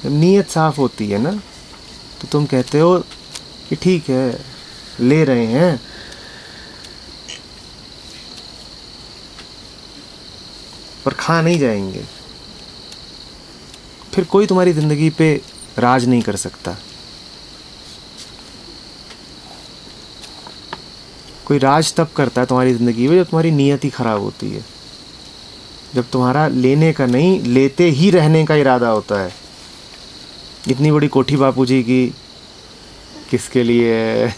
जब नीयत साफ होती है ना तो तुम कहते हो कि ठीक है, ले रहे हैं, पर खा नहीं जाएंगे। फिर कोई तुम्हारी ज़िंदगी पे राज नहीं कर सकता। कोई राज तब करता है तुम्हारी ज़िंदगी में जब तुम्हारी नीयत ही ख़राब होती है, जब तुम्हारा लेने का नहीं, लेते ही रहने का इरादा होता है। इतनी बड़ी कोठी बापूजी की किसके लिए है?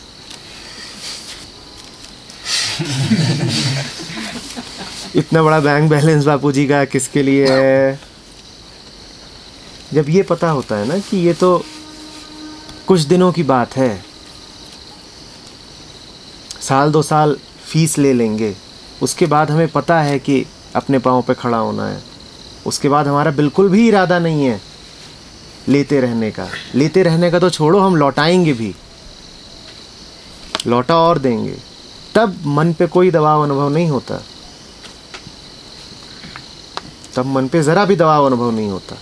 इतना बड़ा बैंक बैलेंस बापूजी का किसके लिए है? जब ये पता होता है ना कि ये तो कुछ दिनों की बात है, साल 2 साल फीस ले लेंगे, उसके बाद हमें पता है कि अपने पाँव पे खड़ा होना है, उसके बाद हमारा बिल्कुल भी इरादा नहीं है लेते रहने का। लेते रहने का तो छोड़ो, हम लौटाएंगे भी, लौटा और देंगे। तब मन पे कोई दबाव अनुभव नहीं होता, तब मन पे ज़रा भी दबाव अनुभव नहीं होता।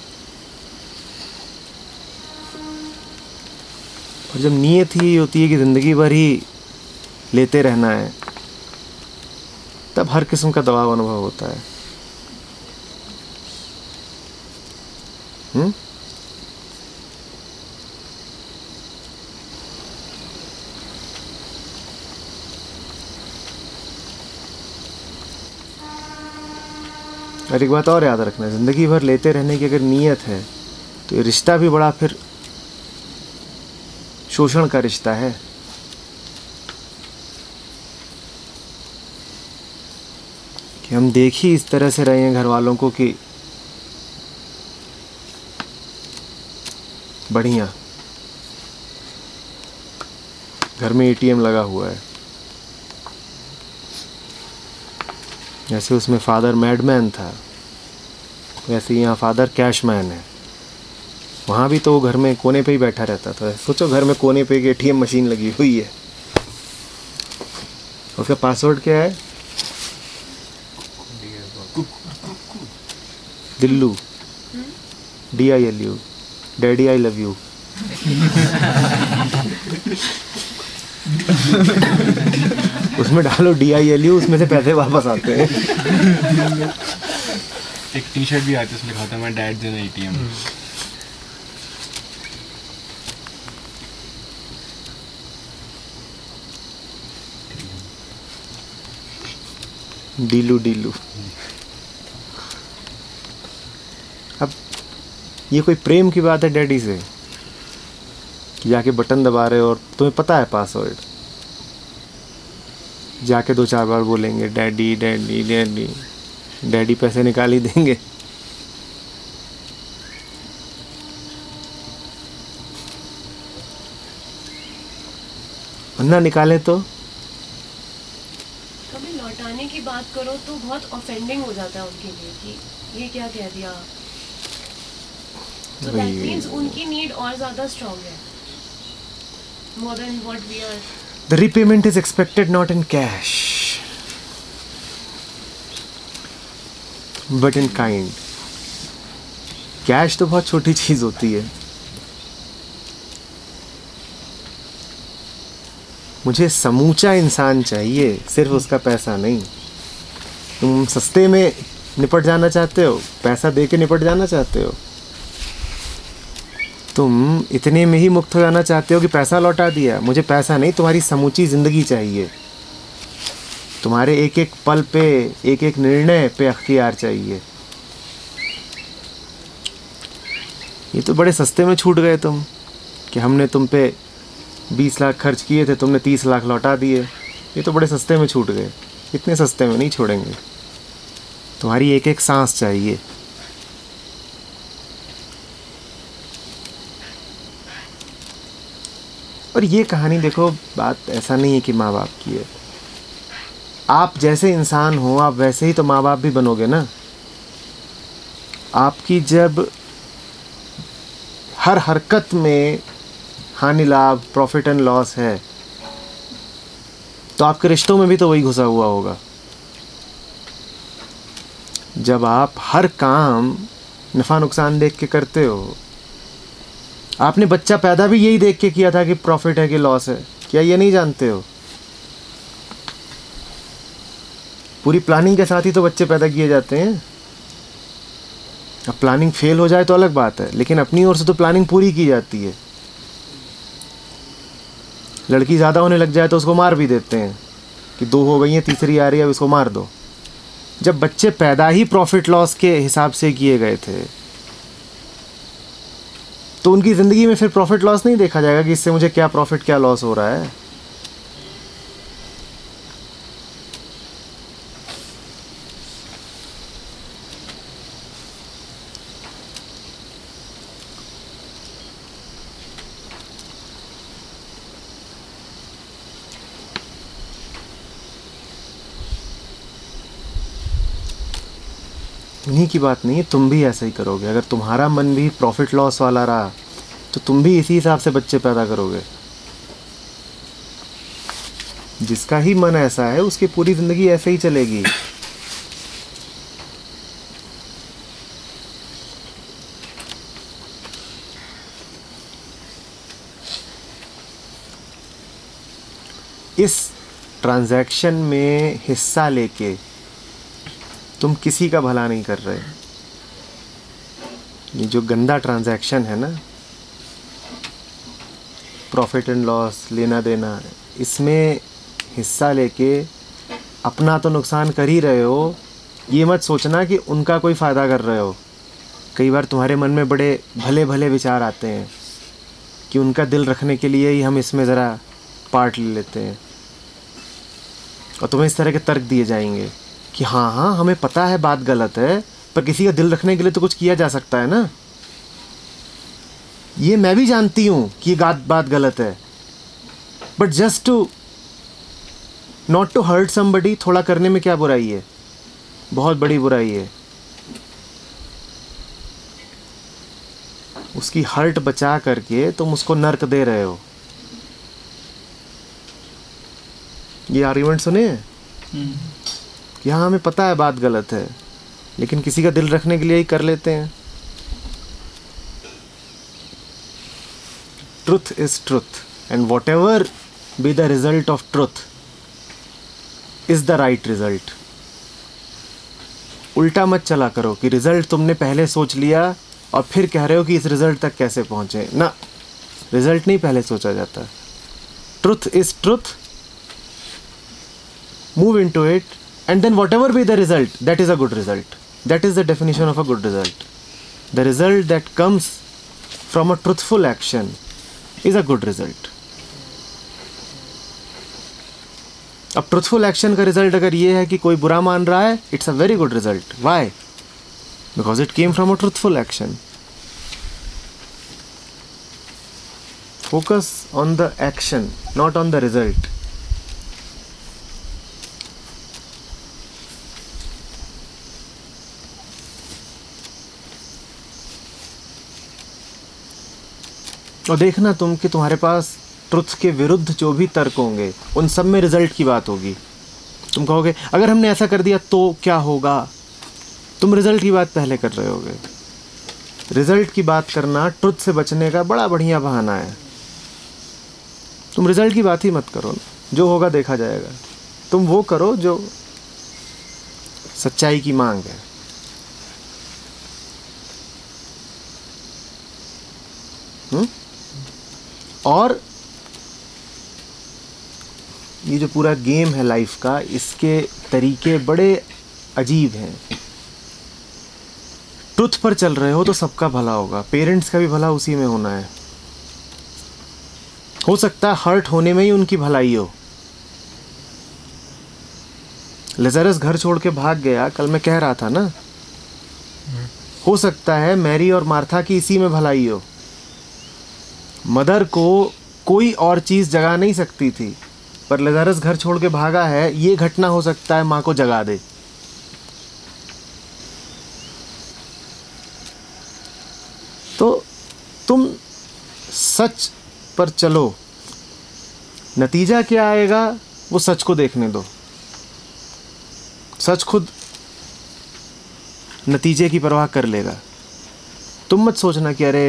और जब नीयत ही होती है कि ज़िंदगी भर ही लेते रहना है, तब हर किस्म का दबाव अनुभव होता है। और एक बात और याद रखना, ज़िंदगी भर लेते रहने की अगर नीयत है तो ये रिश्ता भी बड़ा फिर शोषण का रिश्ता है। कि हम देख ही इस तरह से रहे हैं घर वालों को कि बढ़िया, घर में एटीएम लगा हुआ है, जैसे उसमें फादर मैडमैन था वैसे यहाँ फादर कैशमैन है। वहाँ भी तो वो घर में कोने पे ही बैठा रहता था। सोचो घर में कोने पे एक एटीएम मशीन लगी हुई है, उसका पासवर्ड क्या है? दिल्लू, DILU, daddy I love you. उसमें डालो DILU, उसमें से पैसे वापस आते हैं। एक टी-शर्ट भी आती है उसमें लिखा था मैं डैड देना ATM। डीलू डीलू। अब ये कोई प्रेम की बात है डैडी से कि जाके बटन दबा रहे हो और तुम्हें पता है पासवर्ड, जाके 2-4 बार बोलेंगे डैडी डैडी डैडी, डैडी पैसे निकाल ही देंगे। वरना निकाले तो कभी लौटाने की बात करो तो बहुत ऑफेंडिंग हो जाता है उनके लिए कि ये क्या कह दिया। तो दैट मींस उनकी नीड और ज्यादा स्ट्रांग है, more than what we are. The repayment is expected not in cash but in kind. Cash तो बहुत छोटी चीज होती है। मुझे समूचा इंसान चाहिए, सिर्फ उसका पैसा नहीं। तुम सस्ते में निपट जाना चाहते हो, पैसा दे के निपट जाना चाहते हो, तुम इतने में ही मुक्त हो जाना चाहते हो कि पैसा लौटा दिया। मुझे पैसा नहीं, तुम्हारी समूची ज़िंदगी चाहिए, तुम्हारे एक एक पल पे, एक एक निर्णय पे अख्तियार चाहिए। ये तो बड़े सस्ते में छूट गए तुम कि हमने तुम पे 20 लाख खर्च किए थे, तुमने 30 लाख लौटा दिए। ये तो बड़े सस्ते में छूट गए, इतने सस्ते में नहीं छोड़ेंगे। तुम्हारी एक एक सांस चाहिए। और ये कहानी देखो, बात ऐसा नहीं है कि माँ बाप की है। आप जैसे इंसान हो, आप वैसे ही तो माँ बाप भी बनोगे ना। आपकी जब हर हरकत में हानि लाभ, प्रॉफिट एंड लॉस है, तो आपके रिश्तों में भी तो वही घुसा हुआ होगा। जब आप हर काम नफ़ा नुकसान देख के करते हो, आपने बच्चा पैदा भी यही देख के किया था कि प्रॉफिट है कि लॉस है, क्या ये नहीं जानते हो? पूरी प्लानिंग के साथ ही तो बच्चे पैदा किए जाते हैं। अब प्लानिंग फेल हो जाए तो अलग बात है, लेकिन अपनी ओर से तो प्लानिंग पूरी की जाती है। लड़की ज़्यादा होने लग जाए तो उसको मार भी देते हैं कि 2 हो गई हैं, तीसरी आ रही है, अब इसको मार दो। जब बच्चे पैदा ही प्रॉफिट लॉस के हिसाब से किए गए थे तो उनकी ज़िंदगी में फिर प्रॉफिट लॉस नहीं देखा जाएगा कि इससे मुझे क्या प्रॉफिट क्या लॉस हो रहा है। उन्हीं की बात नहीं है, तुम भी ऐसा ही करोगे। अगर तुम्हारा मन भी प्रॉफिट लॉस वाला रहा तो तुम भी इसी हिसाब से बच्चे पैदा करोगे। जिसका ही मन ऐसा है उसकी पूरी ज़िंदगी ऐसे ही चलेगी। इस ट्रांजैक्शन में हिस्सा लेके तुम किसी का भला नहीं कर रहे। ये जो गंदा ट्रांजैक्शन है ना, प्रॉफिट एंड लॉस, लेना देना, इसमें हिस्सा लेके अपना तो नुकसान कर ही रहे हो। ये मत सोचना कि उनका कोई फ़ायदा कर रहे हो। कई बार तुम्हारे मन में बड़े भले भले विचार आते हैं कि उनका दिल रखने के लिए ही हम इसमें ज़रा पार्ट ले लेते हैं, और तुम्हें इस तरह के तर्क दिए जाएंगे कि हाँ हाँ हमें पता है बात गलत है, पर किसी का दिल रखने के लिए तो कुछ किया जा सकता है ना। ये मैं भी जानती हूँ कि ये बात गलत है, but just to not to hurt somebody, थोड़ा करने में क्या बुराई है? बहुत बड़ी बुराई है। उसकी हर्ट बचा करके तुम उसको नर्क दे रहे हो। ये आर्गुमेंट सुने हैं कि हाँ हमें पता है बात गलत है, लेकिन किसी का दिल रखने के लिए ही कर लेते हैं। Truth is truth, and what ever be the result of truth is the right result. उल्टा मत चला करो कि रिजल्ट तुमने पहले सोच लिया और फिर कह रहे हो कि इस रिजल्ट तक कैसे पहुंचे। ना, रिजल्ट नहीं पहले सोचा जाता। Truth is truth, move into it, and then whatever be the result, that is a good result. That is the definition of a good result. The result that comes from a truthful action is a good result. अब truthful action का result अगर ये है कि कोई बुरा मान रहा है, it's a very good result. Why? Because it came from a truthful action. Focus on the action, not on the result. और देखना तुम कि तुम्हारे पास ट्रुथ के विरुद्ध जो भी तर्क होंगे उन सब में रिजल्ट की बात होगी। तुम कहोगे अगर हमने ऐसा कर दिया तो क्या होगा। तुम रिजल्ट की बात पहले कर रहे होगे। रिजल्ट की बात करना ट्रुथ से बचने का बड़ा बढ़िया बहाना है। तुम रिजल्ट की बात ही मत करो, जो होगा देखा जाएगा। तुम वो करो जो सच्चाई की मांग है। और ये जो पूरा गेम है लाइफ का, इसके तरीके बड़े अजीब हैं। ट्रुथ पर चल रहे हो तो सबका भला होगा, पेरेंट्स का भी भला उसी में होना है। हो सकता है हर्ट होने में ही उनकी भलाई हो। लज़रस घर छोड़ के भाग गया, कल मैं कह रहा था ना। हो सकता है मैरी और मार्था की इसी में भलाई हो। मदर को कोई और चीज़ जगा नहीं सकती थी, पर लज़रस घर छोड़ के भागा है, ये घटना हो सकता है माँ को जगा दे। तो तुम सच पर चलो, नतीजा क्या आएगा वो सच को देखने दो। सच खुद नतीजे की परवाह कर लेगा। तुम मत सोचना कि अरे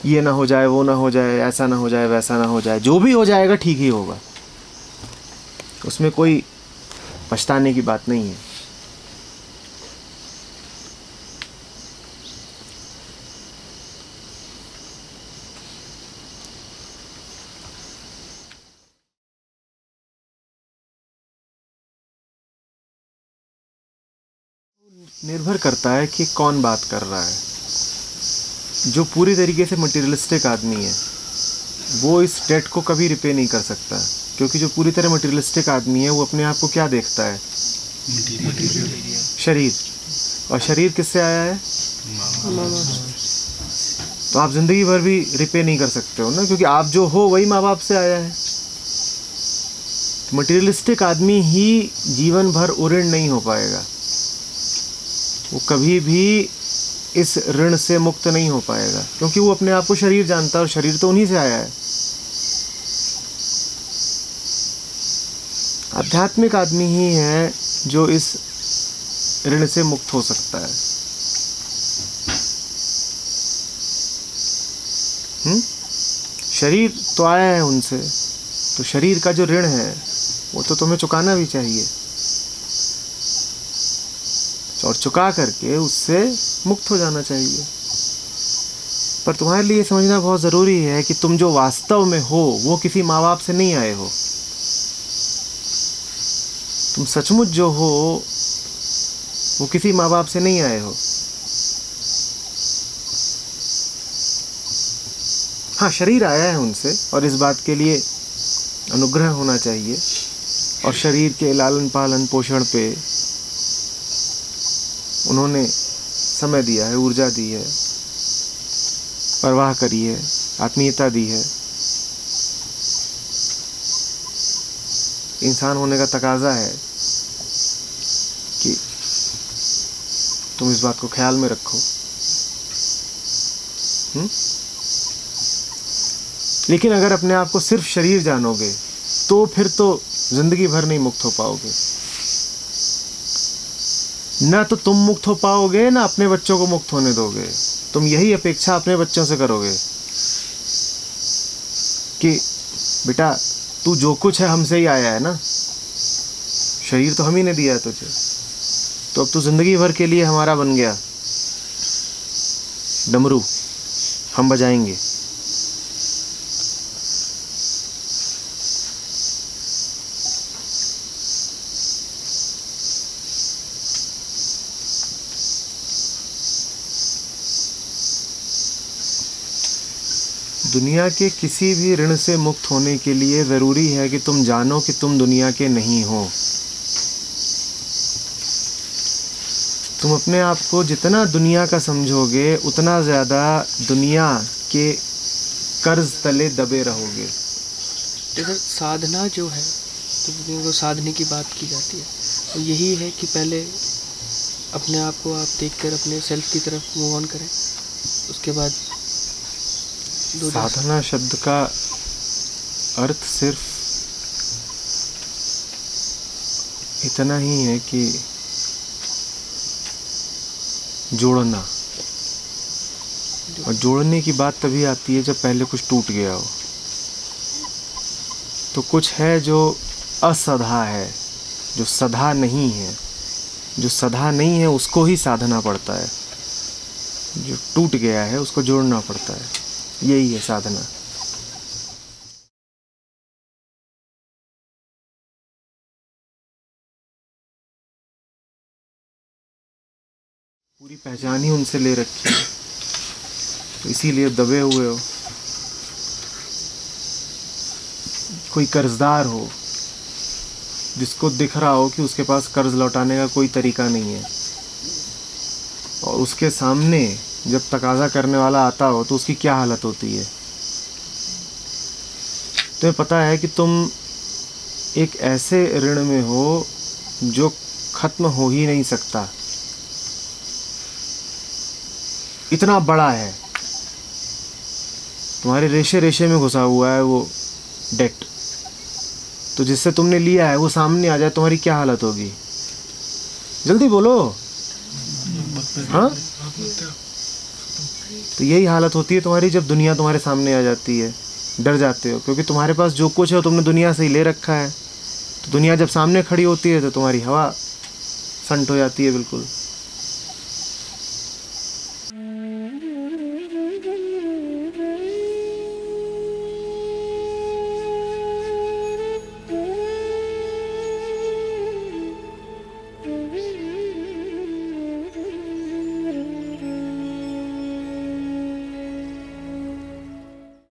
ये ना हो जाए, वो ना हो जाए, ऐसा ना हो जाए, वैसा ना हो जाए, जो भी हो जाएगा ठीक ही होगा, उसमें कोई पछताने की बात नहीं है। निर्भर करता है कि कौन बात कर रहा है। जो पूरी तरीके से मटेरियलिस्टिक आदमी है वो इस डेट को कभी रिपे नहीं कर सकता, क्योंकि जो पूरी तरह मटेरियलिस्टिक आदमी है वो अपने आप को क्या देखता है? शरीर। और शरीर किससे आया है? तो आप जिंदगी भर भी रिपे नहीं कर सकते हो ना, क्योंकि आप जो हो वही माँ बाप से आया है। मटेरियलिस्टिक आदमी ही जीवन भर ऋण नहीं हो पाएगा, वो कभी भी इस ऋण से मुक्त नहीं हो पाएगा, क्योंकि वो अपने आप को शरीर जानता है और शरीर तो उन्हीं से आया है। आध्यात्मिक आदमी ही है जो इस ऋण से मुक्त हो सकता है। शरीर तो आया है उनसे, तो शरीर का जो ऋण है वो तो तुम्हें चुकाना भी चाहिए, और चुका करके उससे मुक्त हो जाना चाहिए। पर तुम्हारे लिए समझना बहुत ज़रूरी है कि तुम जो वास्तव में हो वो किसी माँ बाप से नहीं आए हो। तुम सचमुच जो हो वो किसी माँ बाप से नहीं आए हो। हाँ, शरीर आया है उनसे और इस बात के लिए अनुग्रह होना चाहिए, और शरीर के लालन पालन पोषण पे उन्होंने समय दिया है, ऊर्जा दी है, परवाह करी है, आत्मीयता दी है। इंसान होने का तकाजा है कि तुम इस बात को ख्याल में रखो। लेकिन अगर अपने आप को सिर्फ शरीर जानोगे तो फिर तो जिंदगी भर नहीं मुक्त हो पाओगे। ना तो तुम मुक्त हो पाओगे, ना अपने बच्चों को मुक्त होने दोगे। तुम यही अपेक्षा अपने बच्चों से करोगे कि बेटा तू जो कुछ है हमसे ही आया है ना, शरीर तो हम ही ने दिया है तुझे, तो अब तू जिंदगी भर के लिए हमारा बन गया। डमरू हम बजाएंगे। दुनिया के किसी भी ऋण से मुक्त होने के लिए ज़रूरी है कि तुम जानो कि तुम दुनिया के नहीं हो। तुम अपने आप को जितना दुनिया का समझोगे उतना ज़्यादा दुनिया के कर्ज तले दबे रहोगे। जैसे साधना जो है, तो साधने की बात की जाती है, तो यही है कि पहले अपने आप को आप देखकर अपने सेल्फ की तरफ मूव ऑन करें, उसके बाद साधना शब्द का अर्थ सिर्फ इतना ही है कि जोड़ना, और जोड़ने की बात तभी आती है जब पहले कुछ टूट गया हो। तो कुछ है जो असधा है, जो सधा नहीं है। जो सधा नहीं है उसको ही साधना पड़ता है, जो टूट गया है उसको जोड़ना पड़ता है। यही है साधना। पूरी पहचान ही उनसे ले रखी है, तो इसीलिए दबे हुए हो। कोई कर्जदार हो जिसको दिख रहा हो कि उसके पास कर्ज लौटाने का कोई तरीका नहीं है, और उसके सामने जब तकाजा करने वाला आता हो तो उसकी क्या हालत होती है। तुम्हें पता है कि तुम एक ऐसे ऋण में हो जो खत्म हो ही नहीं सकता, इतना बड़ा है, तुम्हारे रेशे रेशे में घुसा हुआ है वो डेट। तो जिससे तुमने लिया है वो सामने आ जाए, तुम्हारी क्या हालत होगी? जल्दी बोलो। हाँ, तो यही हालत होती है तुम्हारी जब दुनिया तुम्हारे सामने आ जाती है, डर जाते हो क्योंकि तुम्हारे पास जो कुछ है तुमने दुनिया से ही ले रखा है। तो दुनिया जब सामने खड़ी होती है तो तुम्हारी हवा संट हो जाती है बिल्कुल।